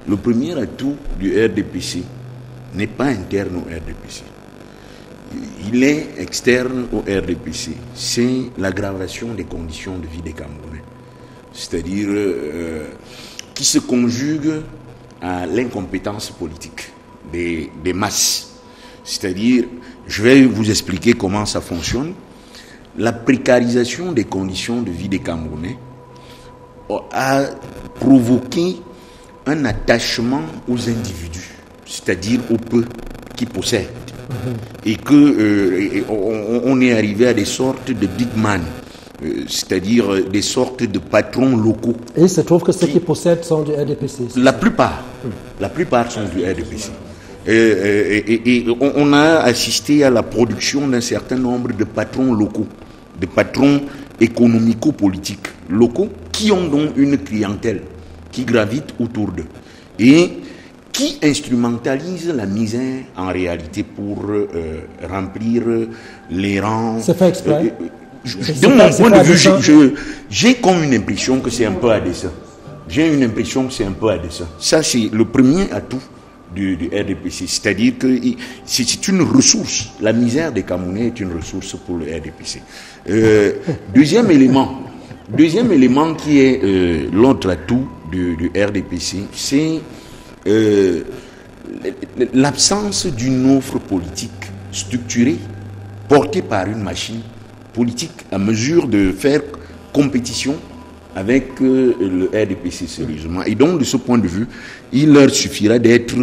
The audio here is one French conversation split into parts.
le premier atout du RDPC n'est pas interne au RDPC. Il est externe au RDPC. C'est l'aggravation des conditions de vie des Camerounais. C'est-à-dire qui se conjugue à l'incompétence politique des masses. C'est-à-dire, je vais vous expliquer comment ça fonctionne. La précarisation des conditions de vie des Camerounais a provoqué un attachement aux individus, c'est-à-dire aux peu qui possèdent. Et on est arrivé à des sortes de big man, c'est-à-dire des sortes de patrons locaux. Et il se trouve que ceux qui possèdent sont du RDPC. La plupart sont du RDPC. Et on a assisté à la production d'un certain nombre de patrons locaux, de patrons économico-politiques locaux, qui ont donc une clientèle qui gravite autour d'eux et qui instrumentalise la misère en réalité pour remplir les rangs. C'est fait exprès. De mon point de vue, j'ai comme une impression que c'est un peu à dessein. Ça, c'est le premier atout du RDPC. C'est-à-dire que c'est une ressource. La misère des Camerounais est une ressource pour le RDPC. Deuxième élément qui est l'autre atout du RDPC, c'est l'absence d'une offre politique structurée, portée par une machine politique à mesure de faire compétition avec le RDPC sérieusement. Et donc, de ce point de vue, il leur suffira d'être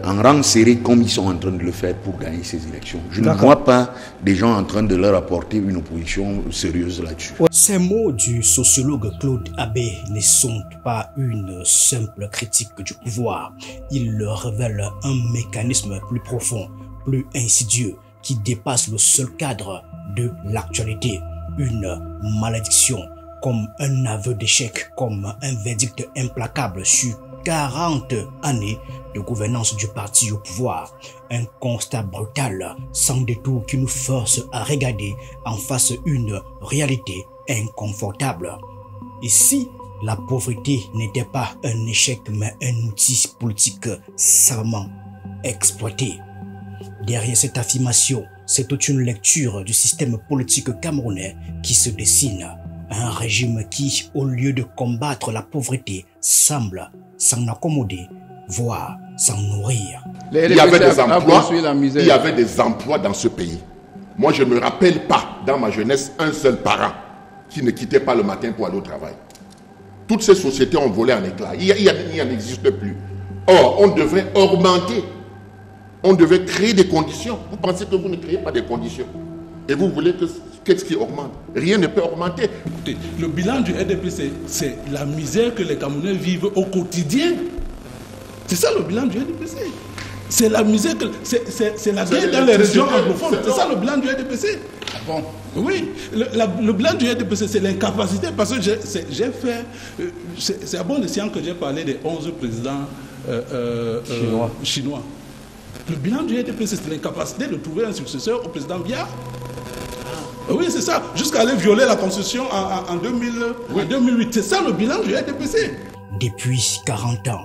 en rang serré comme ils sont en train de le faire pour gagner ces élections. Je ne vois pas des gens en train de leur apporter une opposition sérieuse là-dessus. Ces mots du sociologue Claude Abbé ne sont pas une simple critique du pouvoir. Ils révèlent un mécanisme plus profond, plus insidieux, qui dépasse le seul cadre de l'actualité. Une malédiction, comme un aveu d'échec, comme un verdict implacable sur 40 années de gouvernance du parti au pouvoir. Un constat brutal, sans détour, qui nous force à regarder en face une réalité inconfortable. Et si la pauvreté n'était pas un échec, mais un outil politique savamment exploité? Derrière cette affirmation, c'est toute une lecture du système politique camerounais qui se dessine. Un régime qui, au lieu de combattre la pauvreté, semble s'en accommoder, voire s'en nourrir. Il y avait des emplois dans ce pays. Moi, je ne me rappelle pas, dans ma jeunesse, un seul parent qui ne quittait pas le matin pour aller au travail. Toutes ces sociétés ont volé en éclats. Il n'y en existe plus. Or, on devrait augmenter. On devait créer des conditions. Vous pensez que vous ne créez pas des conditions? Et vous voulez que qu'est-ce qui augmente? Rien ne peut augmenter. Écoutez, le bilan du RDPC, c'est la misère que les Camerounais vivent au quotidien. C'est ça le bilan du RDPC. C'est la misère, c'est la guerre dans les régions anglophones. C'est ça le bilan du RDPC. Ah bon? Oui, le bilan du RDPC, c'est l'incapacité. Parce que j'ai fait. C'est à bon escient que j'ai parlé des 11 présidents chinois. Le bilan du RDPC, c'est l'incapacité de trouver un successeur au président Biya. Oui, c'est ça. Jusqu'à aller violer la Constitution en 2008. C'est ça le bilan du RDPC. Depuis 40 ans,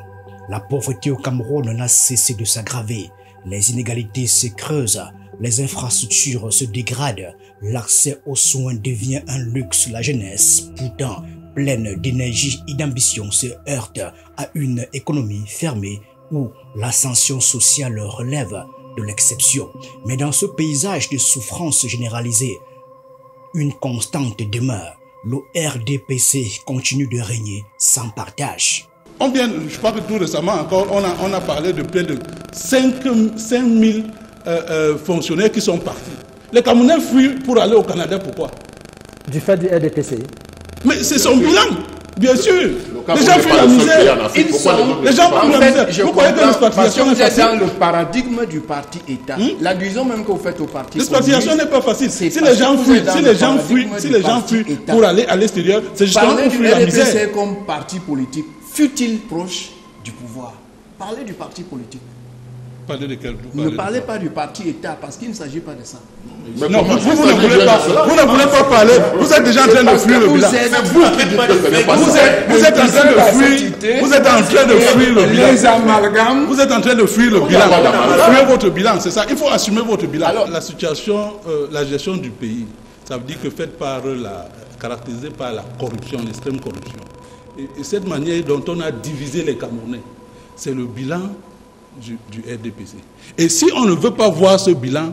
la pauvreté au Cameroun n'a cessé de s'aggraver. Les inégalités se creusent, les infrastructures se dégradent, l'accès aux soins devient un luxe. La jeunesse, pourtant pleine d'énergie et d'ambition, se heurte à une économie fermée où l'ascension sociale relève de l'exception. Mais dans ce paysage de souffrance généralisée, une constante demeure. Le RDPC continue de régner sans partage. Je crois que tout récemment encore, on a parlé de près de 5000 fonctionnaires qui sont partis. Les Camerounais fuient pour aller au Canada, pourquoi? Du fait du RDPC. Mais c'est son bilan, bien sûr. Les gens fuient la misère. Les gens fuient la misère. Vous croyez que l'expatriation est facile? Dans le paradigme du parti-État. L'adhésion même que vous faites au parti. L'expatriation n'est pas facile. Si les gens fuient pour aller à l'extérieur, c'est justement pour fuir la misère. RDPC comme parti politique, fut-il proche du pouvoir? Parlez du parti politique. parlez de quel? Ne parlez pas du parti État parce qu'il ne s'agit pas de ça. Mais non, vous ne voulez pas parler. Vous êtes déjà en train de fuir le bilan. Vous êtes en train de fuir. Vous êtes en train de fuir le bilan. Les amalgames. Vous êtes en train de fuir le bilan. Fuir votre bilan, c'est ça. Il faut assumer votre bilan. Alors, la situation, la gestion du pays, ça veut dire que caractérisée par la corruption, l'extrême corruption. Et cette manière dont on a divisé les Camerounais, c'est le bilan du RDPC. Et si on ne veut pas voir ce bilan,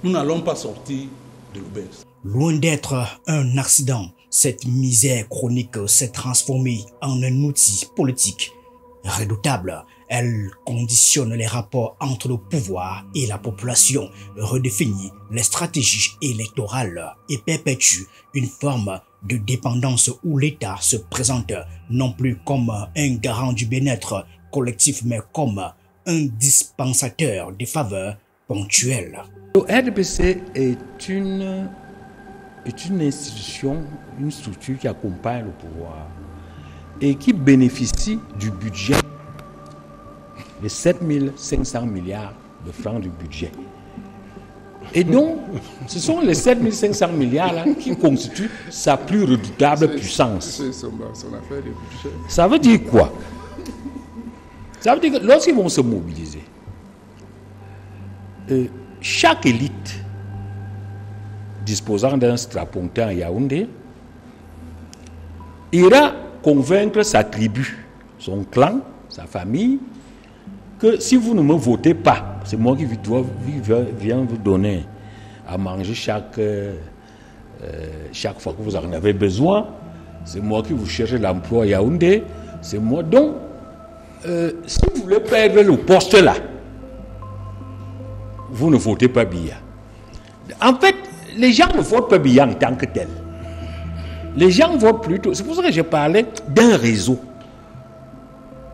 nous n'allons pas sortir de l'auberge. Loin d'être un accident, cette misère chronique s'est transformée en un outil politique redoutable. Elle conditionne les rapports entre le pouvoir et la population, redéfinit les stratégies électorales et perpétue une forme de dépendance où l'État se présente non plus comme un garant du bien-être collectif, mais comme un dispensateur de faveurs ponctuelles. Le RDPC est une institution, une structure qui accompagne le pouvoir et qui bénéficie du budget de 7 500 milliards de francs du budget. Et donc, ce sont les 7 500 milliards là, qui constituent sa plus redoutable puissance. Ça veut dire quoi? Ça veut dire que lorsqu'ils vont se mobiliser, chaque élite disposant d'un strapontin à Yaoundé ira convaincre sa tribu, son clan, sa famille, que si vous ne me votez pas, c'est moi qui viens vous donner à manger chaque fois que vous en avez besoin, c'est moi qui vous cherche l'emploi à Yaoundé, c'est moi. Donc, si vous voulez perdre le poste là, vous ne votez pas Biya. En fait, les gens ne votent pas Biya en tant que tel. Les gens votent plutôt. C'est pour ça que je parlais d'un réseau.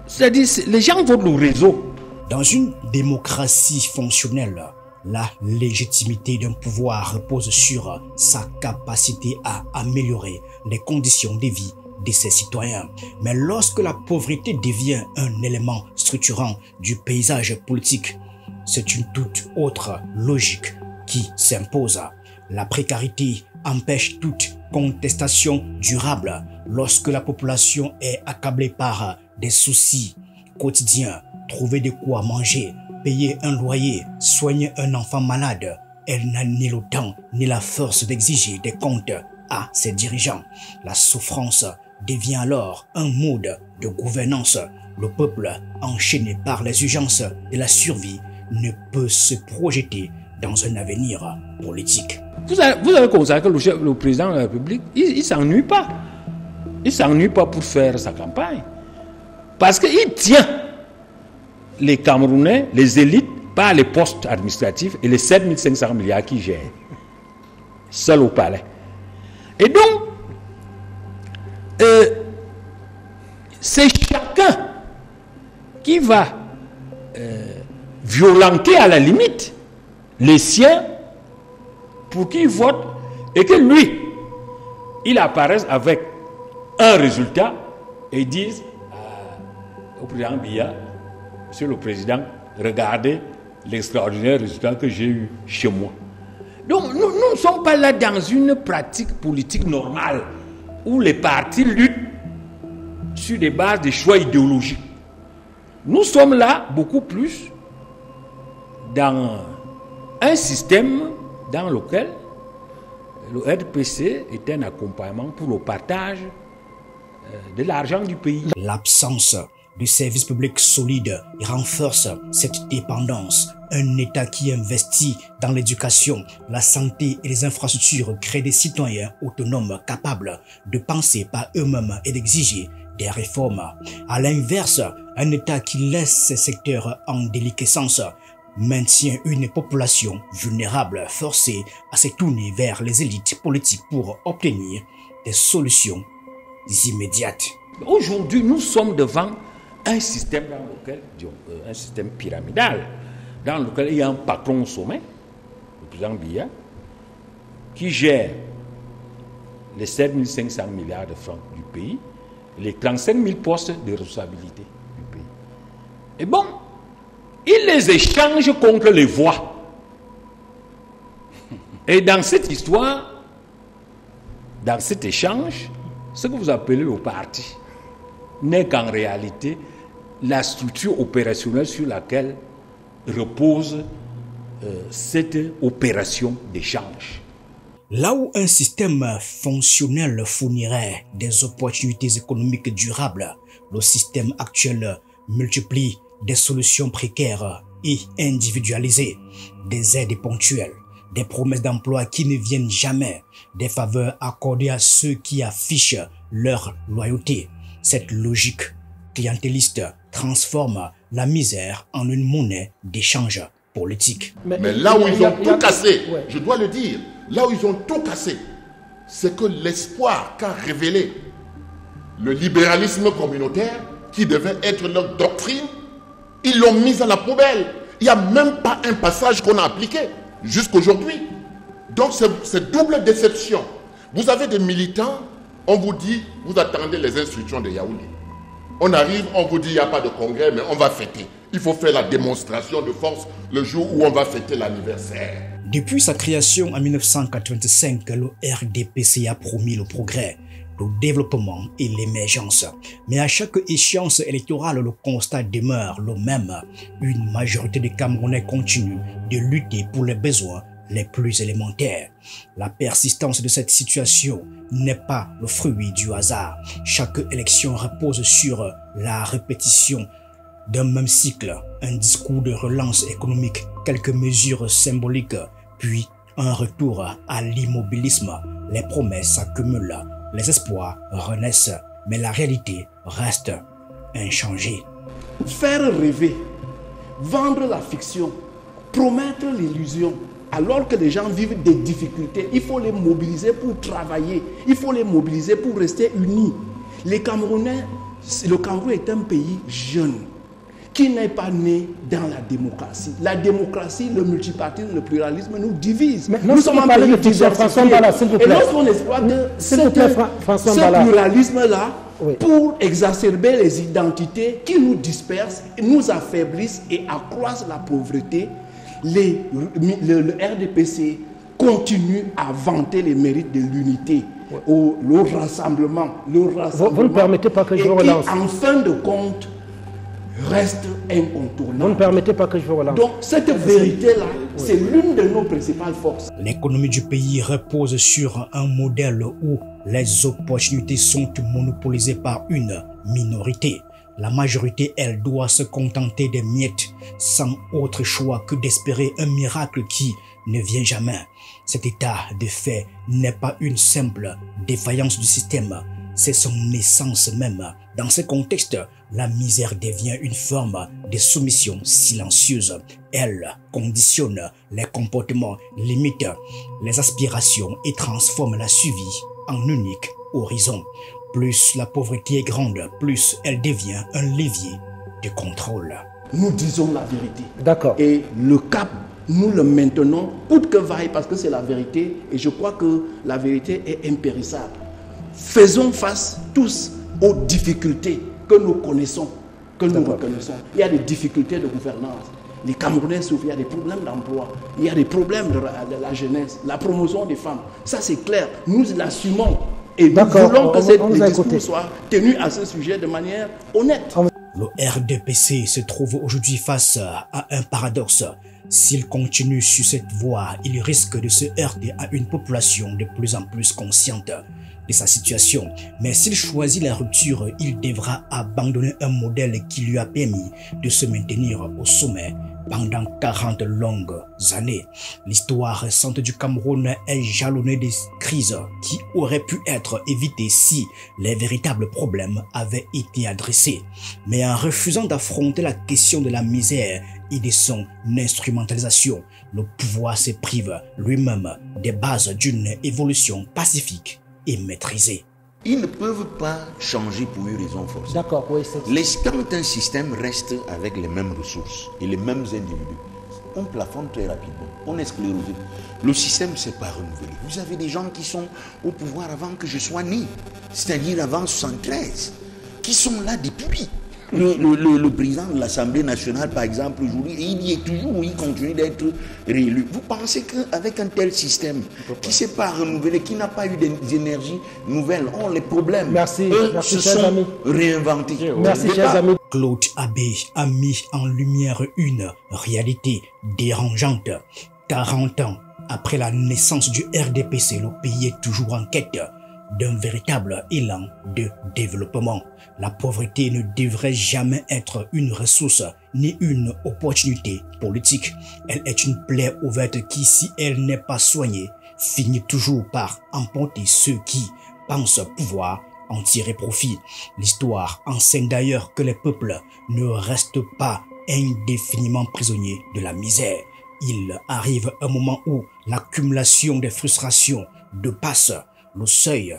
C'est-à-dire, les gens votent le réseau. Dans une démocratie fonctionnelle, la légitimité d'un pouvoir repose sur sa capacité à améliorer les conditions de vie de ses citoyens. Mais lorsque la pauvreté devient un élément structurant du paysage politique, c'est une toute autre logique qui s'impose. La précarité empêche toute contestation durable. Lorsque la population est accablée par des soucis quotidiens, trouver de quoi manger, payer un loyer, soigner un enfant malade, elle n'a ni le temps ni la force d'exiger des comptes à ses dirigeants. La souffrance devient alors un mode de gouvernance. Le peuple, enchaîné par les urgences de la survie, ne peut se projeter dans un avenir politique. Vous avez constaté que le président de la République, il ne s'ennuie pas. Il ne s'ennuie pas pour faire sa campagne. Parce qu'il tient les Camerounais, les élites, par les postes administratifs et les 7 500 milliards qu'ils gèrent. Seul au palais. Et donc, c'est chacun qui va violenter à la limite les siens pour qu'ils votent et que lui, il apparaisse avec un résultat et dise au président Biya, Monsieur le Président, regardez l'extraordinaire résultat que j'ai eu chez moi. Donc nous ne sommes pas là dans une pratique politique normale où les partis luttent sur des bases de choix idéologiques. Nous sommes là beaucoup plus dans un système dans lequel le RDPC est un accompagnement pour le partage de l'argent du pays. L'absence de services publics solides renforce cette dépendance. Un État qui investit dans l'éducation, la santé et les infrastructures crée des citoyens autonomes capables de penser par eux-mêmes et d'exiger des réformes. À l'inverse, un État qui laisse ces secteurs en déliquescence maintient une population vulnérable forcée à se tourner vers les élites politiques pour obtenir des solutions immédiates. Aujourd'hui, nous sommes devant un système dans lequel, un système pyramidal, dans lequel il y a un patron au sommet, le président Biya, qui gère les 7 500 milliards de francs du pays, les 35 000 postes de responsabilité du pays. Et bon, il les échange contre les voix. Et dans cette histoire, dans cet échange, ce que vous appelez le parti n'est qu'en réalité la structure opérationnelle sur laquelle repose cette opération d'échange. Là où un système fonctionnel fournirait des opportunités économiques durables, le système actuel multiplie des solutions précaires et individualisées, des aides ponctuelles, des promesses d'emploi qui ne viennent jamais, des faveurs accordées à ceux qui affichent leur loyauté. Cette logique clientéliste transforme la misère en une monnaie d'échange politique. Mais là où ils ont tout cassé, je dois le dire, là où ils ont tout cassé, c'est que l'espoir qu'a révélé le libéralisme communautaire, qui devait être leur doctrine, ils l'ont mis à la poubelle. Il n'y a même pas un passage qu'on a appliqué jusqu'aujourd'hui. Donc c'est double déception. Vous avez des militants, on vous dit, vous attendez les instructions de Yaoundé. On arrive, on vous dit, il n'y a pas de congrès, mais on va fêter. Il faut faire la démonstration de force le jour où on va fêter l'anniversaire. Depuis sa création en 1985, le RDPC a promis le progrès, le développement et l'émergence. Mais à chaque échéance électorale, le constat demeure le même. Une majorité des Camerounais continue de lutter pour les besoins les plus élémentaires. La persistance de cette situation n'est pas le fruit du hasard. Chaque élection repose sur la répétition d'un même cycle, un discours de relance économique, quelques mesures symboliques, puis un retour à l'immobilisme. Les promesses s'accumulent, les espoirs renaissent, mais la réalité reste inchangée. Faire rêver, vendre la fiction, promettre l'illusion, alors que les gens vivent des difficultés, il faut les mobiliser pour travailler, il faut les mobiliser pour rester unis. Les Camerounais, le Cameroun est un pays jeune, qui n'est pas né dans la démocratie. La démocratie, le multipartisme, le pluralisme nous divise. Nous sommes en pays diversifié. Et lorsqu'on exploite ce pluralisme-là pour exacerber les identités qui nous dispersent, nous affaiblissent et accroissent la pauvreté, le RDPC continue à vanter les mérites de l'unité, le rassemblement. Vous ne permettez pas que je vous relance. En fin de compte, reste incontournable. Vous ne permettez pas que je vous relance. Donc cette vérité-là, c'est l'une de nos principales forces. L'économie du pays repose sur un modèle où les opportunités sont monopolisées par une minorité. La majorité, elle, doit se contenter des miettes sans autre choix que d'espérer un miracle qui ne vient jamais. Cet état de fait n'est pas une simple défaillance du système, c'est son essence même. Dans ce contexte, la misère devient une forme de soumission silencieuse. Elle conditionne les comportements, limite les aspirations et transforme la survie en unique horizon. Plus la pauvreté est grande, plus elle devient un levier de contrôle. Nous disons la vérité. D'accord. Et le cap, nous le maintenons, coûte que vaille, parce que c'est la vérité. Et je crois que la vérité est impérissable. Faisons face tous aux difficultés que nous connaissons, que nous reconnaissons. Il y a des difficultés de gouvernance. Les Camerounais souffrent, il y a des problèmes d'emploi, il y a des problèmes de la jeunesse, la promotion des femmes. Ça, c'est clair. Nous l'assumons. Et nous voulons que le discours soit tenu à ce sujet de manière honnête. Le RDPC se trouve aujourd'hui face à un paradoxe. S'il continue sur cette voie, il risque de se heurter à une population de plus en plus consciente de sa situation. Mais s'il choisit la rupture, il devra abandonner un modèle qui lui a permis de se maintenir au sommet pendant 40 longues années. L'histoire récente du Cameroun est jalonnée de crises qui auraient pu être évitées si les véritables problèmes avaient été adressés. Mais en refusant d'affronter la question de la misère et de son instrumentalisation, le pouvoir se prive lui-même des bases d'une évolution pacifique et maîtrisée. Ils ne peuvent pas changer pour une raison forcée. D'accord, oui. Quand un système reste avec les mêmes ressources et les mêmes individus, on plafonne très rapidement, on est sclérosé. Le système ne s'est pas renouvelé. Vous avez des gens qui sont au pouvoir avant que je sois né, c'est-à-dire avant 1973, qui sont là depuis. Le président de l'Assemblée nationale, par exemple, aujourd'hui, il y est toujours, il continue d'être réélu. Vous pensez qu'avec un tel système, qui ne s'est pas renouvelé, qui n'a pas eu d'énergie nouvelle, les problèmes, merci, se sont réinventés. Merci, chers amis. Claude Abbé a mis en lumière une réalité dérangeante. 40 ans après la naissance du RDPC, le pays est toujours en quête d'un véritable élan de développement. La pauvreté ne devrait jamais être une ressource ni une opportunité politique. Elle est une plaie ouverte qui, si elle n'est pas soignée, finit toujours par emporter ceux qui pensent pouvoir en tirer profit. L'histoire enseigne d'ailleurs que les peuples ne restent pas indéfiniment prisonniers de la misère. Il arrive un moment où l'accumulation des frustrations dépasse le seuil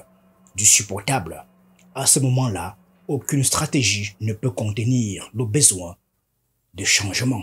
du supportable. À ce moment-là, aucune stratégie ne peut contenir le besoin de changement.